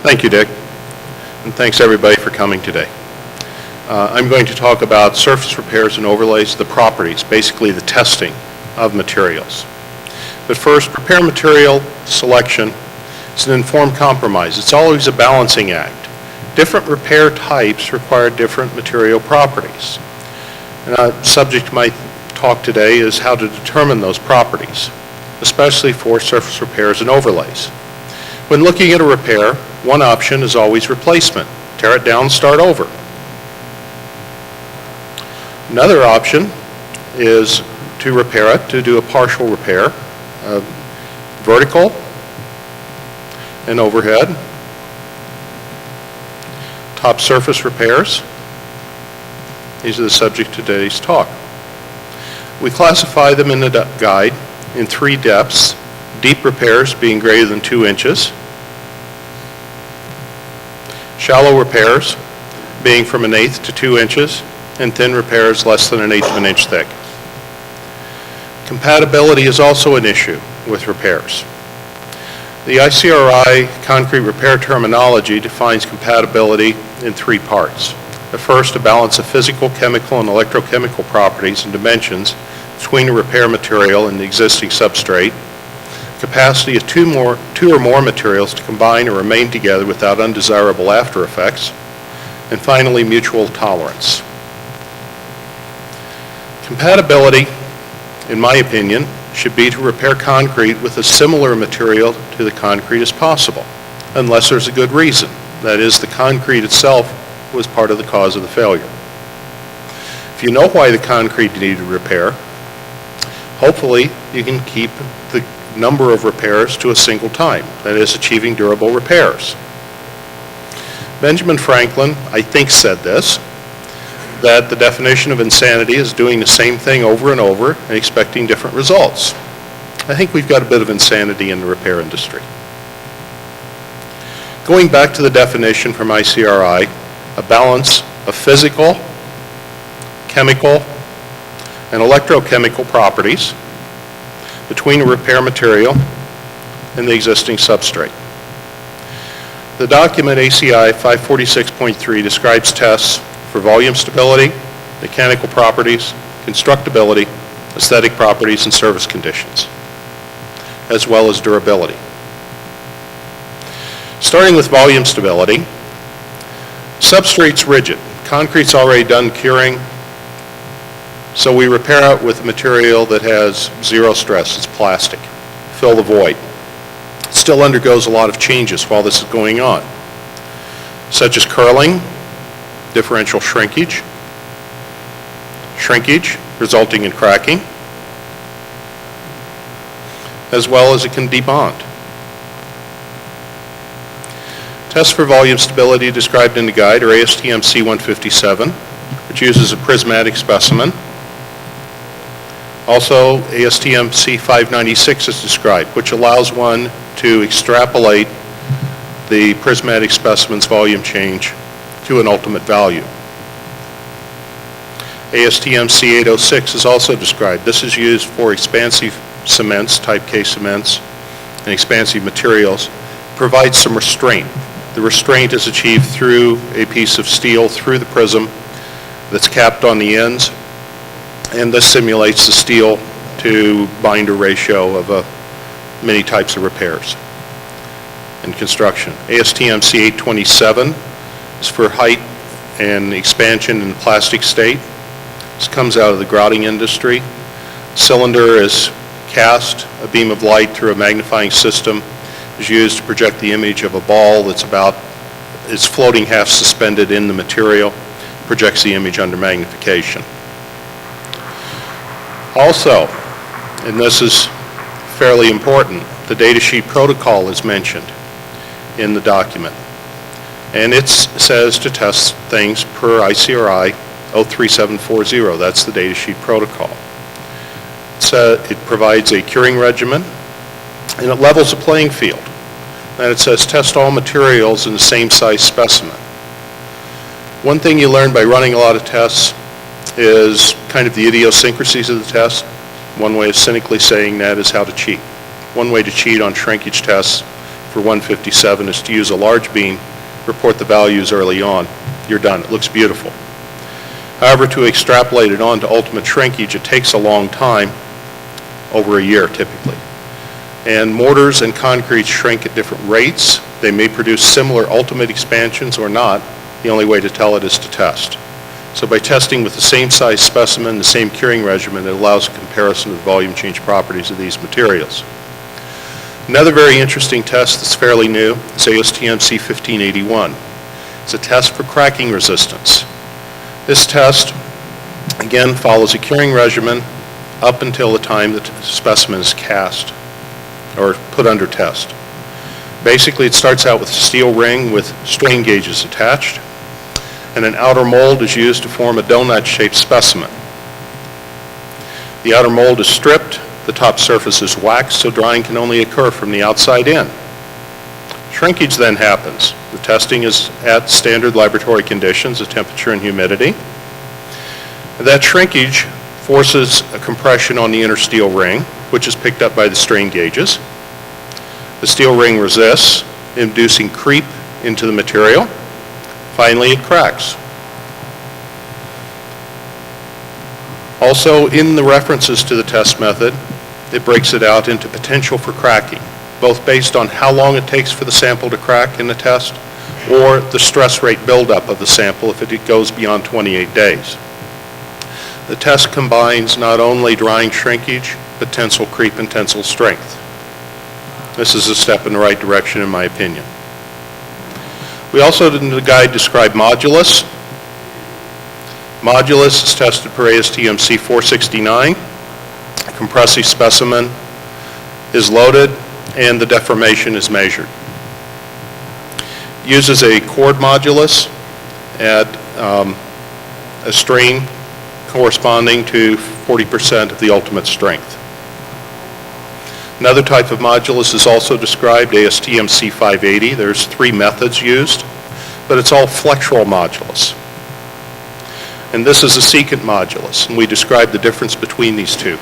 Thank you, Dick, and thanks everybody for coming today. I'm going to talk about surface repairs and overlays, the properties, basically the testing of materials. But first, repair material selection is an informed compromise. It's always a balancing act. Different repair types require different material properties. And the subject of my talk today is how to determine those properties, especially for surface repairs and overlays. When looking at a repair, one option is always replacement. Tear it down, start over. Another option is to repair it, to do a partial repair, vertical and overhead. Top surface repairs. These are the subject of today's talk. We classify them in the guide in 3 depths. Deep repairs being greater than 2 inches. Shallow repairs being from 1/8 to 2 inches. And thin repairs less than 1/8 of an inch thick. Compatibility is also an issue with repairs. The ICRI concrete repair terminology defines compatibility in 3 parts. The first, a balance of physical, chemical, and electrochemical properties and dimensions between a repair material and the existing substrate. Capacity of two or more materials to combine or remain together without undesirable after effects. And finally, mutual tolerance. Compatibility, in my opinion, should be to repair concrete with a similar material to the concrete as possible, unless there's a good reason. That is, the concrete itself was part of the cause of the failure. If you know why the concrete needed repair, hopefully you can keep the number of repairs to a single time, that is, achieving durable repairs. Benjamin Franklin, I think, said this, that the definition of insanity is doing the same thing over and over and expecting different results. I think we've got a bit of insanity in the repair industry. Going back to the definition from ICRI, a balance of physical, chemical, and electrochemical properties between a repair material and the existing substrate. The document ACI 546.3 describes tests for volume stability, mechanical properties, constructability, aesthetic properties, and service conditions, as well as durability. Starting with volume stability, substrate's rigid. Concrete's already done curing, so we repair it with a material that has 0 stress. It's plastic. Fill the void. It still undergoes a lot of changes while this is going on, such as curling, differential shrinkage resulting in cracking, as well as it can debond. Tests for volume stability described in the guide are ASTM C157, which uses a prismatic specimen. Also, ASTM C596 is described, which allows one to extrapolate the prismatic specimen's volume change to an ultimate value. ASTM C806 is also described. This is used for expansive cements, type K cements, and expansive materials. Provides some restraint. The restraint is achieved through a piece of steel through the prism that's capped on the ends, and this simulates the steel to binder ratio of many types of repairs in construction. ASTM C827 is for height and expansion in the plastic state. This comes out of the grouting industry. Cylinder is cast. A beam of light through a magnifying system is used to project the image of a ball it's floating half suspended in the material, projects the image under magnification. Also, and this is fairly important, the datasheet protocol is mentioned in the document. And it says to test things per ICRI 03740. That's the datasheet protocol. It provides a curing regimen, and it levels the playing field. And it says test all materials in the same size specimen. One thing you learn by running a lot of tests is kind of the idiosyncrasies of the test. One way of cynically saying that is how to cheat. One way to cheat on shrinkage tests for 157 is to use a large beam, report the values early on. You're done. It looks beautiful. However, to extrapolate it on to ultimate shrinkage, it takes a long time, over a year typically. And mortars and concrete shrink at different rates. They may produce similar ultimate expansions or not. The only way to tell it is to test. So by testing with the same size specimen, the same curing regimen, it allows a comparison of the volume change properties of these materials. Another very interesting test that's fairly new is ASTM C1581. It's a test for cracking resistance. This test, again, follows a curing regimen up until the time the specimen is cast or put under test. Basically, it starts out with a steel ring with strain gauges attached, and an outer mold is used to form a donut-shaped specimen. The outer mold is stripped, the top surface is waxed, so drying can only occur from the outside in. Shrinkage then happens. The testing is at standard laboratory conditions, the temperature and humidity. That shrinkage forces a compression on the inner steel ring, which is picked up by the strain gauges. The steel ring resists, inducing creep into the material. Finally, it cracks. Also, in the references to the test method, it breaks it out into potential for cracking, both based on how long it takes for the sample to crack in the test or the stress rate buildup of the sample if it goes beyond 28 days. The test combines not only drying shrinkage, but tensile creep and tensile strength. This is a step in the right direction, in my opinion. We also, in the guide, describe modulus. Modulus is tested per ASTM C469. A compressive specimen is loaded and the deformation is measured. It uses a chord modulus at a strain corresponding to 40% of the ultimate strength. Another type of modulus is also described, ASTM C580. There's 3 methods used, but it's all flexural modulus. And this is a secant modulus, and we describe the difference between these two.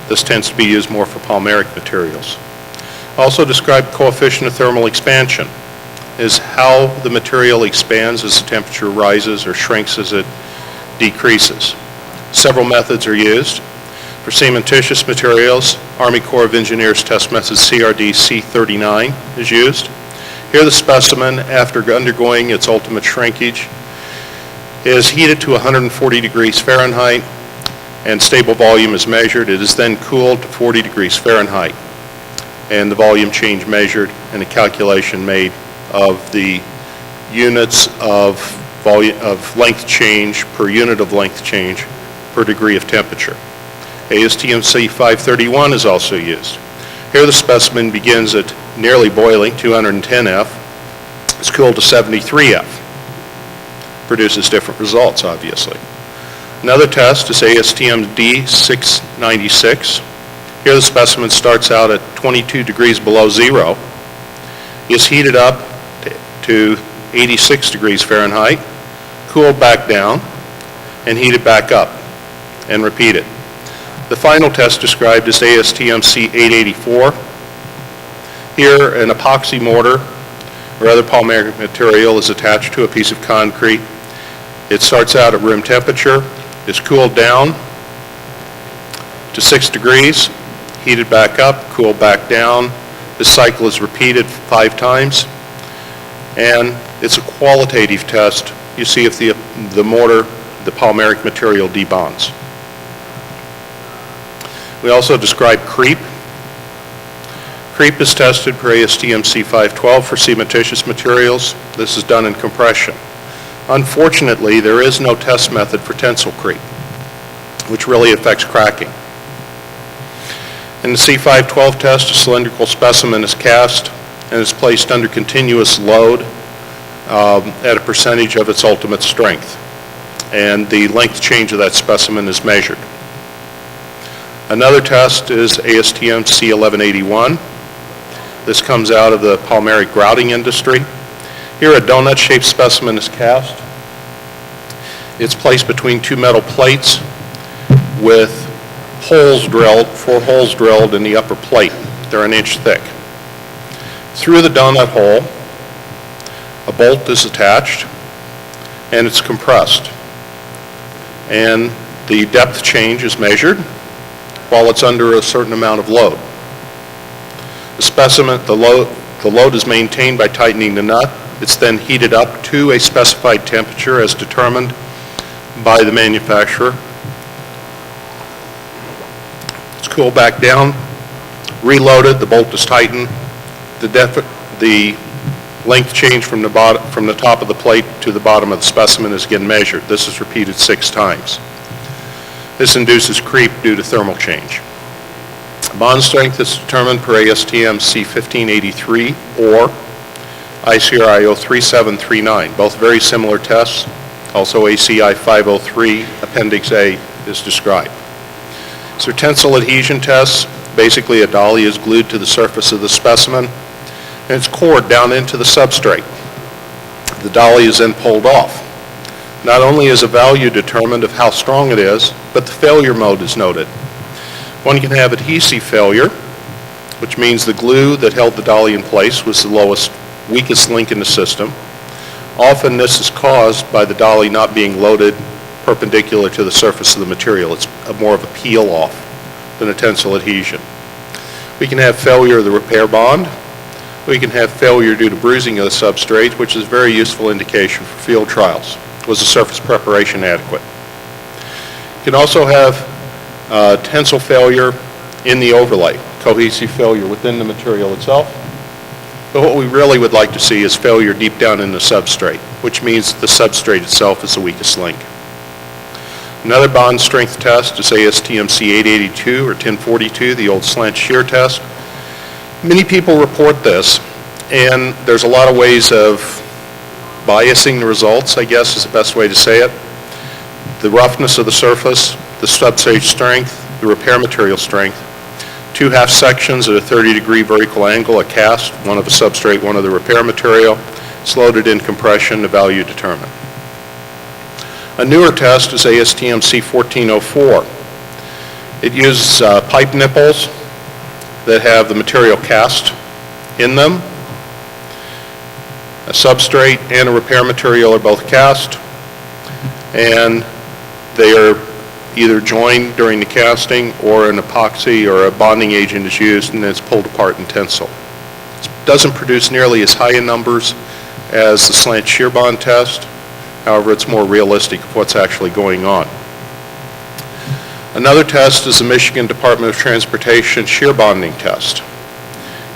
This tends to be used more for polymeric materials. Also described coefficient of thermal expansion is how the material expands as the temperature rises or shrinks as it decreases. Several methods are used. For cementitious materials, Army Corps of Engineers test method CRD C39 is used. Here the specimen, after undergoing its ultimate shrinkage, is heated to 140 degrees Fahrenheit and stable volume is measured. It is then cooled to 40 degrees Fahrenheit and the volume change measured and a calculation made of the units of length change per unit of length change per degree of temperature. ASTM C531 is also used. Here the specimen begins at nearly boiling, 210 F. It's cooled to 73 F. Produces different results, obviously. Another test is ASTM D696. Here the specimen starts out at 22 degrees below zero, is heated up to 86 degrees Fahrenheit, cooled back down, and heated back up, and repeated. The final test described is ASTM C884. Here, an epoxy mortar or other polymeric material is attached to a piece of concrete. It starts out at room temperature, is cooled down to 6 degrees, heated back up, cooled back down. This cycle is repeated 5 times, and it's a qualitative test. You see if the mortar, the polymeric material, debonds. We also describe creep. Creep is tested per ASTM C512 for cementitious materials. This is done in compression. Unfortunately, there is no test method for tensile creep, which really affects cracking. In the C512 test, a cylindrical specimen is cast and is placed under continuous load at a percentage of its ultimate strength, and the length change of that specimen is measured. Another test is ASTM C1181. This comes out of the polymeric grouting industry. Here a donut-shaped specimen is cast. It's placed between 2 metal plates with holes drilled, 4 holes drilled in the upper plate. They're an inch thick. Through the donut hole, a bolt is attached and it's compressed. And the depth change is measured while it's under a certain amount of load. The specimen, the load is maintained by tightening the nut. It's then heated up to a specified temperature as determined by the manufacturer. It's cooled back down, reloaded, the bolt is tightened. The length change from the top of the plate to the bottom of the specimen is again measured. This is repeated 6 times. This induces creep due to thermal change. Bond strength is determined per ASTM C1583 or ICRI 03739, both very similar tests. Also ACI 503, Appendix A is described. So tensile adhesion tests, basically a dolly is glued to the surface of the specimen and it's cored down into the substrate. The dolly is then pulled off. Not only is a value determined of how strong it is, but the failure mode is noted. One can have adhesive failure, which means the glue that held the dolly in place was the weakest link in the system. Often this is caused by the dolly not being loaded perpendicular to the surface of the material. It's more of a peel off than a tensile adhesion. We can have failure of the repair bond. We can have failure due to bruising of the substrate, which is a very useful indication for field trials. Was the surface preparation adequate? You can also have tensile failure in the overlay, cohesive failure within the material itself. But what we really would like to see is failure deep down in the substrate, which means the substrate itself is the weakest link. Another bond strength test is ASTM C882 or 1042, the old slant shear test. Many people report this, and there's a lot of ways of biasing the results, I guess is the best way to say it. The roughness of the surface, the substrate strength, the repair material strength. 2 half sections at a 30-degree vertical angle, a cast, one of the substrate, one of the repair material. It's loaded in compression, the value determined. A newer test is ASTM C1404. It uses pipe nipples that have the material cast in them. A substrate and a repair material are both cast, and they are either joined during the casting or an epoxy or a bonding agent is used and then it's pulled apart in tensile. It doesn't produce nearly as high in numbers as the slant shear bond test. However, it's more realistic of what's actually going on. Another test is the Michigan Department of Transportation shear bonding test.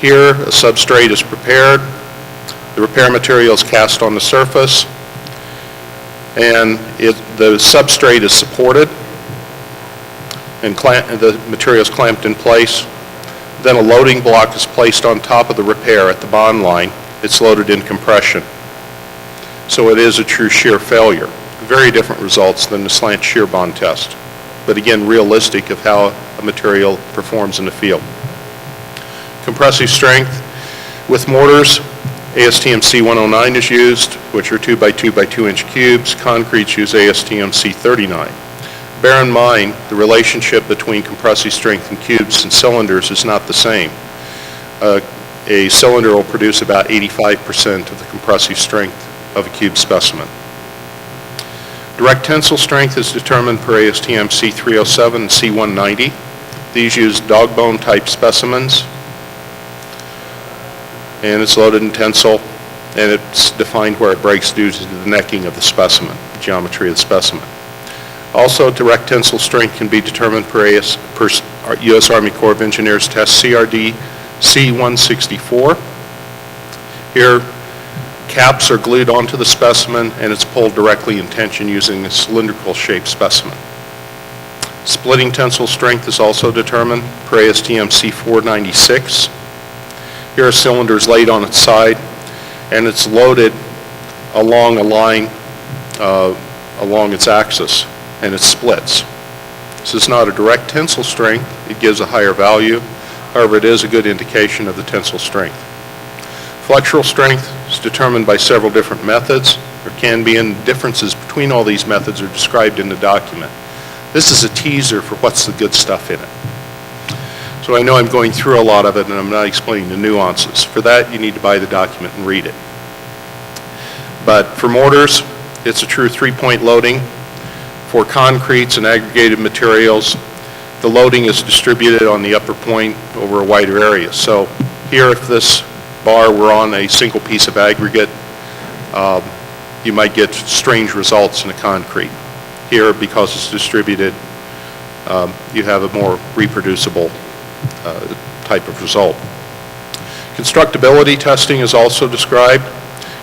Here, a substrate is prepared, the repair material is cast on the surface, and the substrate is supported, and the material is clamped in place. Then a loading block is placed on top of the repair at the bond line. It's loaded in compression. So it is a true shear failure. Very different results than the slant shear bond test, but again realistic of how a material performs in the field. Compressive strength with mortars, ASTM C109 is used, which are 2 by 2 by 2 inch cubes. Concretes use ASTM C39. Bear in mind the relationship between compressive strength in cubes and cylinders is not the same. A cylinder will produce about 85% of the compressive strength of a cube specimen. Direct tensile strength is determined per ASTM C307 and C190. These use dog bone type specimens, and it's loaded in tensile, and it's defined where it breaks due to the necking of the specimen, the geometry of the specimen. Also, direct tensile strength can be determined per U.S. Army Corps of Engineers test CRD C164. Here, caps are glued onto the specimen and it's pulled directly in tension using a cylindrical shaped specimen. Splitting tensile strength is also determined per ASTM C496. Here a cylinder is laid on its side and it's loaded along a line along its axis, and it splits. This is not a direct tensile strength. It gives a higher value. However, it is a good indication of the tensile strength. Flexural strength is determined by several different methods. There can be, and differences between all these methods are described in the document. This is a teaser for what's the good stuff in it. So I know I'm going through a lot of it and I'm not explaining the nuances. For that, you need to buy the document and read it. But for mortars, it's a true three-point loading. For concretes and aggregated materials, the loading is distributed on the upper point over a wider area. So here, if this bar were on a single piece of aggregate, you might get strange results in a concrete. Here, because it's distributed, you have a more reproducible type of result. Constructability testing is also described.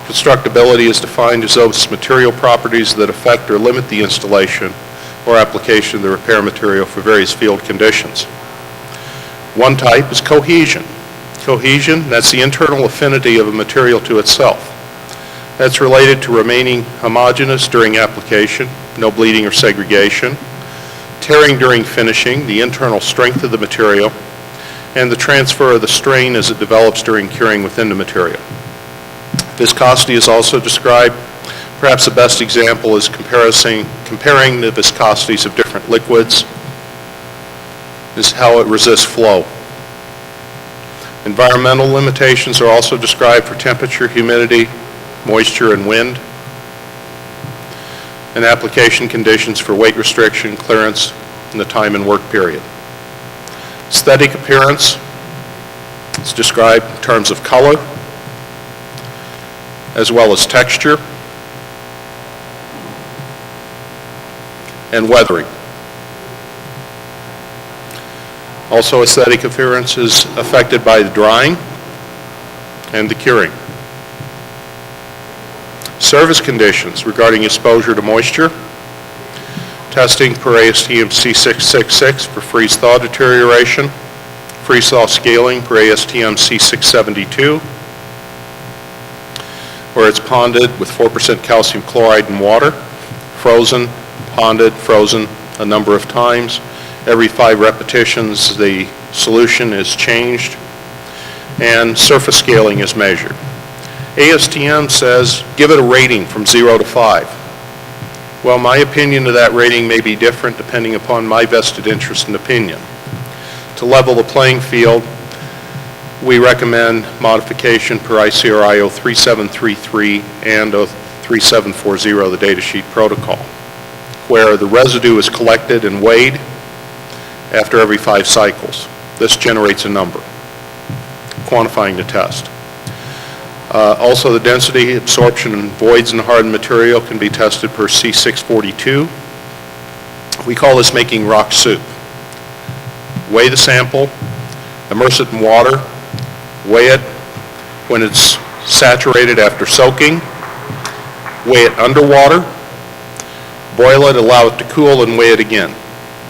Constructability is defined as those material properties that affect or limit the installation or application of the repair material for various field conditions. One type is cohesion. Cohesion, that's the internal affinity of a material to itself. That's related to remaining homogeneous during application, no bleeding or segregation, tearing during finishing, the internal strength of the material, and the transfer of the strain as it develops during curing within the material. Viscosity is also described. Perhaps the best example is comparing the viscosities of different liquids, is how it resists flow. Environmental limitations are also described for temperature, humidity, moisture, and wind. And application conditions for weight restriction, clearance, and the time and work period. Aesthetic appearance is described in terms of color, as well as texture and weathering. Also, aesthetic appearance is affected by the drying and the curing. Service conditions regarding exposure to moisture. Testing per ASTM C666 for freeze-thaw deterioration. Freeze-thaw scaling per ASTM C672, where it's ponded with 4% calcium chloride and water, frozen, ponded, frozen a number of times. Every 5 repetitions, the solution is changed, and surface scaling is measured. ASTM says, give it a rating from 0 to 5. Well, my opinion of that rating may be different depending upon my vested interest and opinion. To level the playing field, we recommend modification per ICRI 03733 and 03740, the datasheet protocol, where the residue is collected and weighed after every 5 cycles. This generates a number, quantifying the test. Also, the density, absorption, and voids in the hardened material can be tested per C642. We call this making rock soup. Weigh the sample, immerse it in water, weigh it when it's saturated after soaking, weigh it underwater, boil it, allow it to cool, and weigh it again.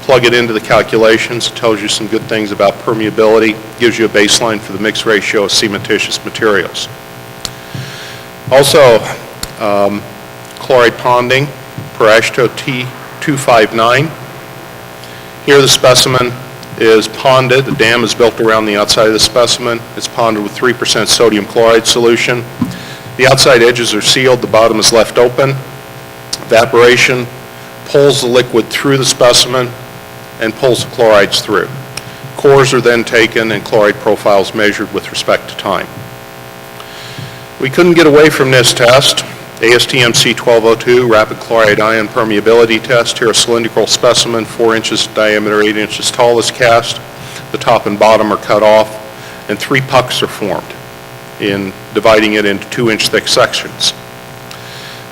Plug it into the calculations. It tells you some good things about permeability, gives you a baseline for the mix ratio of cementitious materials. Also, chloride ponding per AASHTO T259. Here the specimen is ponded. The dam is built around the outside of the specimen. It's ponded with 3% sodium chloride solution. The outside edges are sealed. The bottom is left open. Evaporation pulls the liquid through the specimen and pulls the chlorides through. Cores are then taken and chloride profiles measured with respect to time. We couldn't get away from this test. ASTM C1202, rapid chloride ion permeability test. Here a cylindrical specimen, 4 inches diameter, 8 inches tall is cast. The top and bottom are cut off, and 3 pucks are formed in dividing it into 2-inch thick sections.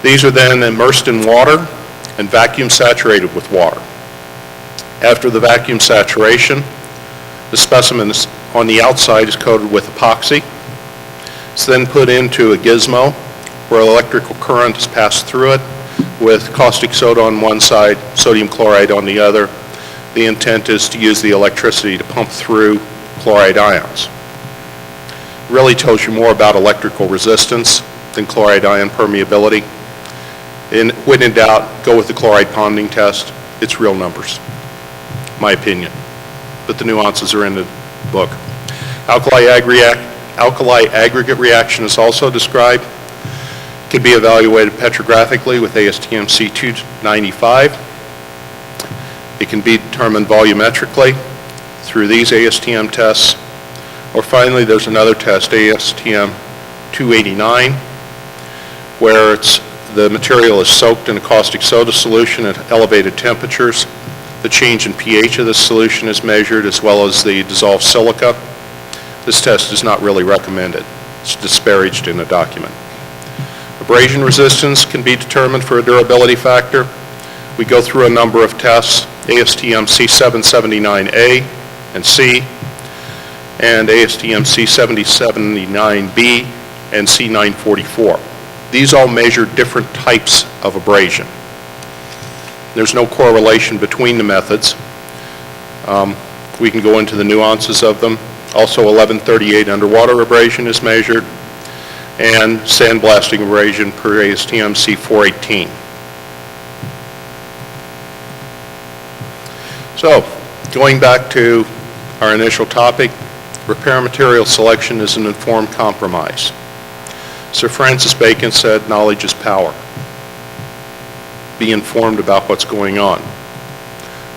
These are then immersed in water and vacuum saturated with water. After the vacuum saturation, the specimen on the outside is coated with epoxy. It's then put into a gizmo where electrical current is passed through it with caustic soda on one side, sodium chloride on the other. The intent is to use the electricity to pump through chloride ions. It really tells you more about electrical resistance than chloride ion permeability. When in doubt, go with the chloride ponding test. It's real numbers, my opinion. But the nuances are in the book. Alkali aggregate reaction is also described. It can be evaluated petrographically with ASTM C295. It can be determined volumetrically through these ASTM tests. Or finally, there's another test, ASTM 289, where the material is soaked in a caustic soda solution at elevated temperatures. The change in pH of the solution is measured, as well as the dissolved silica. This test is not really recommended. It's disparaged in the document. Abrasion resistance can be determined for a durability factor. We go through a number of tests, ASTM C779A and C, and ASTM C779B and C944. These all measure different types of abrasion. There's no correlation between the methods. We can go into the nuances of them. Also, 1138 underwater abrasion is measured, and sandblasting abrasion per ASTM C418. So, going back to our initial topic, repair material selection is an informed compromise. Sir Francis Bacon said, knowledge is power. Be informed about what's going on.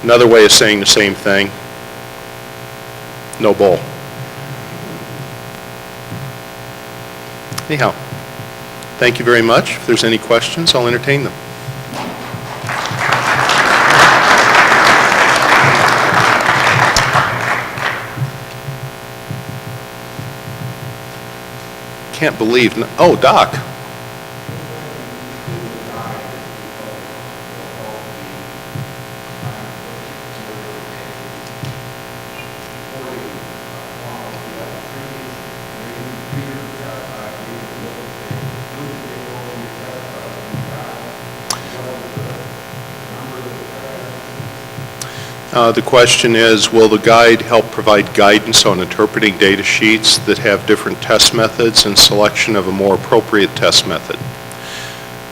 Another way of saying the same thing, no bull. Anyhow, thank you very much. If there's any questions, I'll entertain them. Can't believe, oh, Doc. The question is, will the guide help provide guidance on interpreting data sheets that have different test methods and selection of a more appropriate test method?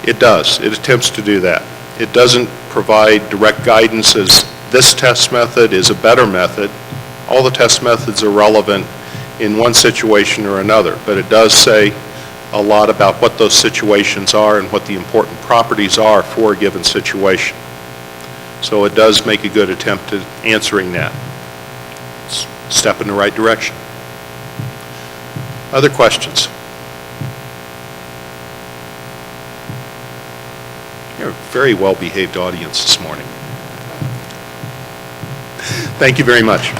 It does. It attempts to do that. It doesn't provide direct guidance as this test method is a better method. All the test methods are relevant in one situation or another, but it does say a lot about what those situations are and what the important properties are for a given situation. So it does make a good attempt at answering that. It's a step in the right direction. Other questions? You're a very well-behaved audience this morning. Thank you very much.